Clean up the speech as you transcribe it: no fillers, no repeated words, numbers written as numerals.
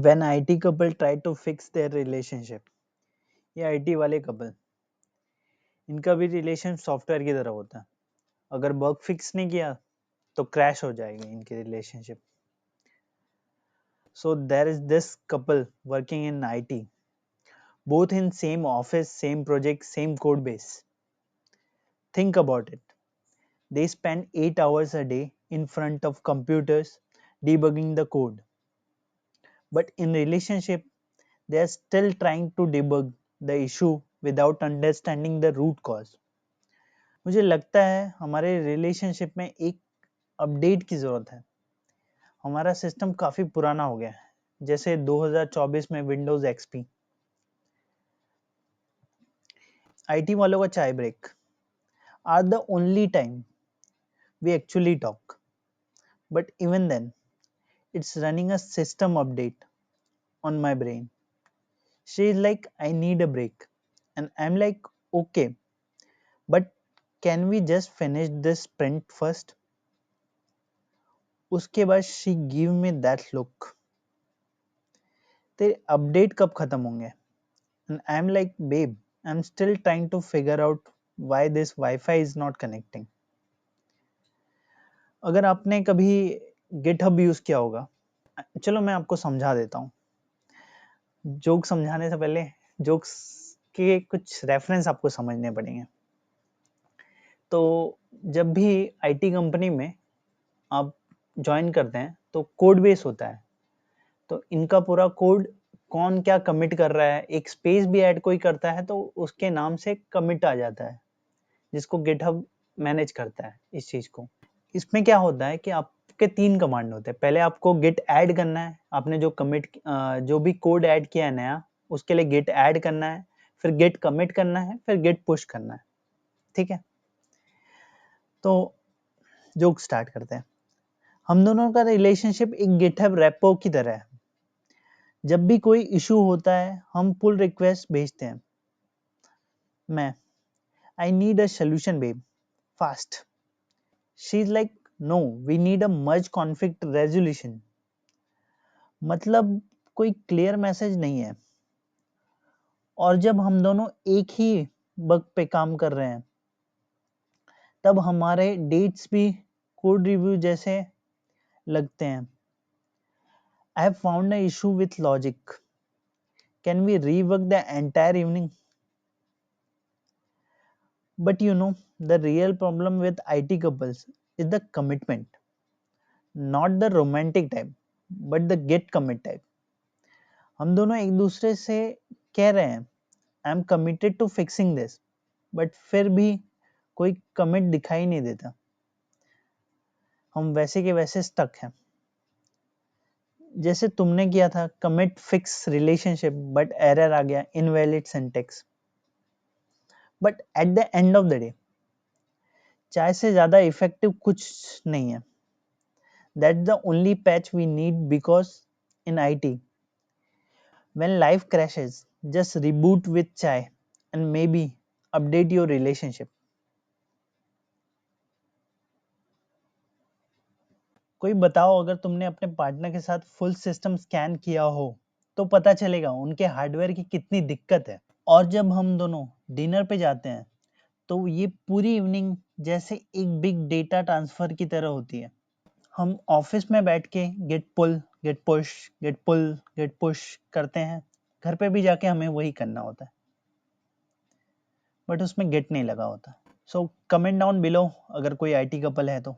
When IT couple try to fix their relationship, ये IT वाले couple, इनका भी रिलेशन सॉफ्टवेयर की तरह होता है. अगर बग फिक्स नहीं किया तो क्रैश हो जाएगी इनकी relationship. So there is this couple working in IT, both in same office, same project, same code base. Think about it. They spend 8 hours a day in front of computers debugging the code. But in relationship, they are still trying to debug the issue without understanding the root cause. मुझे लगता है हमारे relationship में एक update की ज़रूरत है. हमारा सिस्टम काफ़ी पुराना हो गया है, जैसे 2024 में विंडोज़ एक्सपी. आईटी वालों का chai break are the only time we actually talk. But even then it's running a system update on my brain. She is like, I need a break. And I'm like, okay, but can we just finish this sprint first? उसके बाद she give me that look. तेरे update कब खत्म होंगे? And I'm like, babe, I'm still trying to figure out why this Wi-Fi is not connecting. अगर आपने कभी GitHub use किया होगा, चलो मैं आपको समझा देता हूँ. जोक समझाने से पहले जोक्स के कुछ रेफरेंस आपको समझने पड़ेंगे. तो जब भी आईटी कंपनी में आप ज्वाइन करते हैं तो कोड बेस होता है. तो इनका पूरा कोड कौन क्या कमिट कर रहा है, एक स्पेस भी ऐड कोई करता है तो उसके नाम से कमिट आ जाता है, जिसको गिटहब मैनेज करता है इस चीज़ को. इसमें क्या होता है कि आपके 3 कमांड होते हैं. पहले आपको गिट ऐड करना है, आपने जो भी कोड ऐड किया है नया, उसके लिए गिट ऐड करना है, फिर गिट कमिट करना है, फिर गिट पुश करना है. ठीक है, तो जोक स्टार्ट करते हैं. हम दोनों का रिलेशनशिप एक गिटहब रेपो की तरह है. जब भी कोई इशू होता है हम पुल रिक्वेस्ट भेजते हैं. मैं I need a solution babe fast. She is like no we need a merge conflict resolution. मतलब कोई क्लियर मैसेज नहीं है. और जब हम दोनों एक ही बग पे काम कर रहे हैं तब हमारे डेट्स भी कोड रिव्यू जैसे लगते हैं. I have found an issue with logic. Can we rework the entire evening? But you know, the real problem with IT couples is the commitment. Not the romantic type, but the get commit type. हम दोनों एक दूसरे से कह रहे हैं I am committed to fixing this, but फिर भी कोई कमिट दिखाई नहीं देता. हम वैसे के वैसे स्टक हैं. जैसे तुमने किया था commit fix relationship but error आ गया invalid syntax. But at the end of the day चाय से ज़्यादा इफेक्टिव कुछ नहीं है. That's the only patch we need because in IT when life crashes just reboot with chai and maybe update your relationship. कोई बताओ, अगर तुमने अपने पार्टनर के साथ फुल सिस्टम स्कैन किया हो तो पता चलेगा उनके हार्डवेयर की कितनी दिक्कत है. और जब हम दोनों डिनर पे जाते हैं तो ये पूरी इवनिंग जैसे एक बिग डेटा ट्रांसफर की तरह होती है. हम ऑफिस में बैठ के गेट पुल गेट पुश गेट पुल गेट पुश करते हैं. घर पे भी जाके हमें वही करना होता है, बट उसमें गेट नहीं लगा होता. सो कमेंट डाउन बिलो अगर कोई IT कपल है तो.